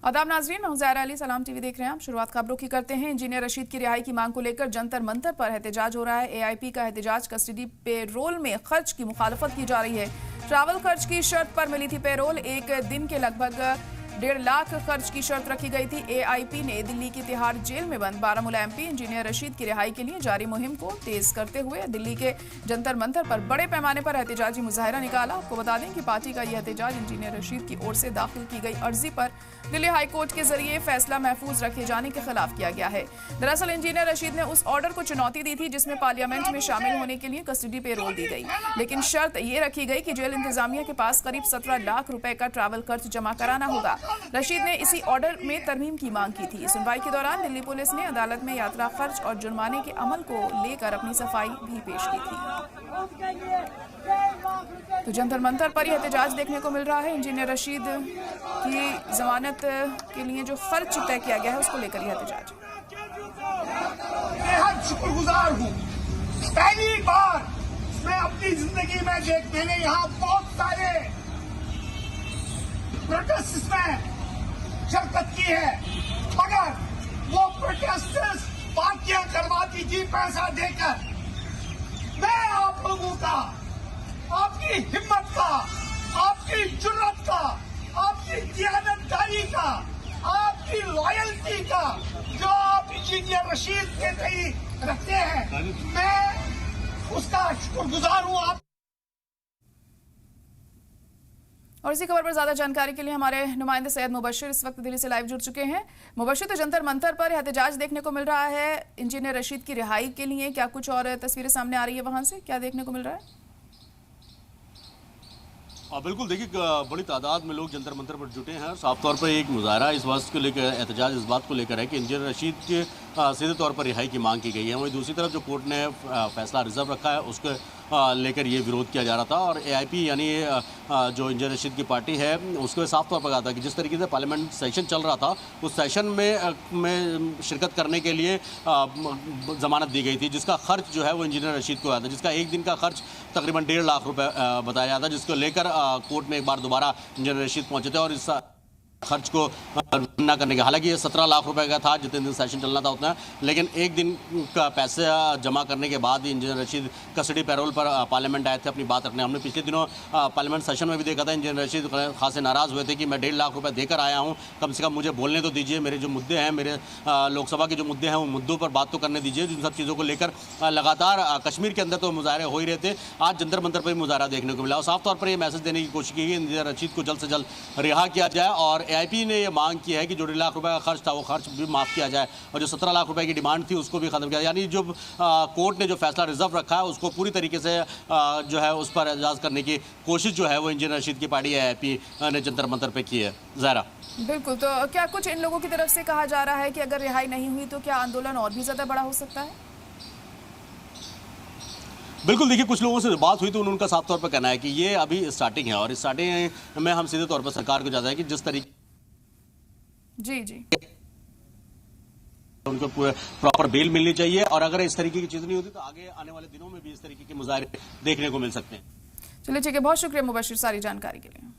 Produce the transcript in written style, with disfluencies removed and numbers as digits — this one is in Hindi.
आदाब नाजरीन, मैं ज़ाहिरा अली, सलाम टीवी देख रहे हैं आप। शुरुआत खबरों की करते हैं। इंजीनियर रशीद की रिहाई की मांग को लेकर जंतर मंतर पर एहतजाज हो रहा है। एआईपी का एहतजाज कस्टडी पेरोल में खर्च की मुखालफत की जा रही है। ट्रैवल खर्च की शर्त पर मिली थी पेरोल। एक दिन के लगभग 1.5 लाख खर्च की शर्त रखी गई थी। एआईपी ने दिल्ली की तिहाड़ जेल में बंद बारामूला एमपी इंजीनियर रशीद की रिहाई के लिए जारी मुहिम को तेज करते हुए दिल्ली के जंतर मंतर पर बड़े पैमाने पर एहतजाजी मुजाहरा निकाला। आपको बता दें कि पार्टी का यह एहतजाज इंजीनियर रशीद की ओर से दाखिल की गई अर्जी पर दिल्ली हाईकोर्ट के जरिए फैसला महफूज रखे जाने के खिलाफ किया गया है। दरअसल इंजीनियर रशीद ने उस ऑर्डर को चुनौती दी थी जिसमें पार्लियामेंट में शामिल होने के लिए कस्टडी पेरोल दी गई, लेकिन शर्त ये रखी गई कि जेल इंतजामिया के पास करीब 17 लाख रुपए का ट्रैवल खर्च जमा कराना होगा। रशीद ने इसी ऑर्डर में तरमीम की मांग की थी। सुनवाई के दौरान दिल्ली पुलिस ने अदालत में यात्रा खर्च और जुर्माने के अमल को लेकर अपनी सफाई भी पेश की थी। तो जंतर मंतर पर यह एहतजाज देखने को मिल रहा है। इंजीनियर रशीद की जमानत के लिए जो खर्च तय किया गया है उसको लेकर यह एहतजाज। बेहद शुक्रगुजार हूँ। पहली बार मैं अपनी जिंदगी में मैंने यहाँ बहुत सारे प्रोटेस्ट में शिरकत की है, मगर वो प्रोटेस्टर्स पार्टियां करवाती थी पैसा देकर। मैं आप लोगों का, आपकी हिम्मत का, आपकी जुर्रत का, आपकी कियादतदारी का, आपकी लॉयल्टी का जो आप इंजीनियर रशीद के तई रखते हैं, मैं उसका शुक्रगुजार हूँ। आप और इसी खबर पर ज्यादा जानकारी के लिए हमारे नुमाइंदे सैयद मुबशिर इस वक्त दिल्ली से लाइव जुड़ चुके हैं। मुबशिर, तो जंतर मंतर पर एहतजाज देखने को मिल रहा है इंजीनियर रशीद की रिहाई के लिए, क्या कुछ और तस्वीरें सामने आ रही है, वहां से क्या देखने को मिल रहा है? बिल्कुल, देखिए बड़ी तादाद में लोग जंतर मंतर पर जुटे हैं। साफ तौर पर एक मुजाहरा इस बात को लेकर, एहतजाज इस बात को लेकर है कि इंजीनियर रशीद के सीधे तौर पर रिहाई की मांग की गई है। वहीं दूसरी तरफ जो कोर्ट ने फैसला रिजर्व रखा है उसको लेकर ये विरोध किया जा रहा था। और एआईपी यानी जो इंजीनियर रशीद की पार्टी है उसको साफ तौर पर कहा था कि जिस तरीके से पार्लियामेंट सेशन चल रहा था उस सेशन में शिरकत करने के लिए ज़मानत दी गई थी, जिसका खर्च जो है वो इंजीनियर रशीद को आया था, जिसका एक दिन का खर्च तकरीबन 1.5 लाख रुपए बताया जाता, जिसको लेकर कोर्ट में एक बार दोबारा इंजीनियर रशीद पहुंचे थे और इस खर्च को न करने का। हालांकि ये 17 लाख रुपए का था जितने दिन सेशन चलना था उतना, लेकिन एक दिन का पैसे जमा करने के बाद ही इंजीनियर रशीद कस्टडी पैरोल पर पार्लियामेंट आए थे अपनी बात रखने। हमने पिछले दिनों पार्लियामेंट सेशन में भी देखा था, इंजीनियर रशीद खासे नाराज़ हुए थे कि मैं 1.5 लाख रुपए देकर आया हूँ, कम से कम मुझे बोलने तो दीजिए, मेरे जो मुद्दे हैं, मेरे लोकसभा के जो मुद्दे हैं उन मुद्दों पर बात तो करने दीजिए। जिन सब चीज़ों को लेकर लगातार कश्मीर के अंदर तो मुजाहरे हो ही रहे थे, आज जंतर मंतर पर भी मुजाहरा देखने को मिला और साफ तौर पर यह मैसेज देने की कोशिश की गई इंजीनियर रशीद को जल्द से जल्द रिहा किया जाए। और एआईपी ने यह मांग की है कि जो 1.5 लाख रुपए का खर्च था वो खर्च भी माफ़ किया जाए और जो 17 लाख रुपए की डिमांड थी उसको भी खत्म किया जाए। यानी जो कोर्ट ने जो फैसला रिजर्व रखा है उसको पूरी तरीके से जो है उस पर एजाज करने की कोशिश जो है वो इंजीनियर रशीद की पार्टी एआईपी ने जंतर मंतर पे की है। ज़ाहिरा, बिल्कुल, तो क्या कुछ इन लोगों की तरफ से कहा जा रहा है कि अगर रिहाई नहीं हुई तो क्या आंदोलन और भी ज्यादा बड़ा हो सकता है? बिल्कुल, देखिए कुछ लोगों से बात हुई तो उनका साफ तौर पर कहना है कि ये अभी स्टार्टिंग है और इस स्टार्टिंग में हम सीधे तौर पर सरकार को चाहते हैं कि जिस तरीके जी उनको प्रॉपर बेल मिलनी चाहिए और अगर इस तरीके की चीज़ नहीं होती तो आगे आने वाले दिनों में भी इस तरीके के मुजाहरे देखने को मिल सकते हैं। चलिए ठीक है, बहुत शुक्रिया मुबशिर सारी जानकारी के लिए।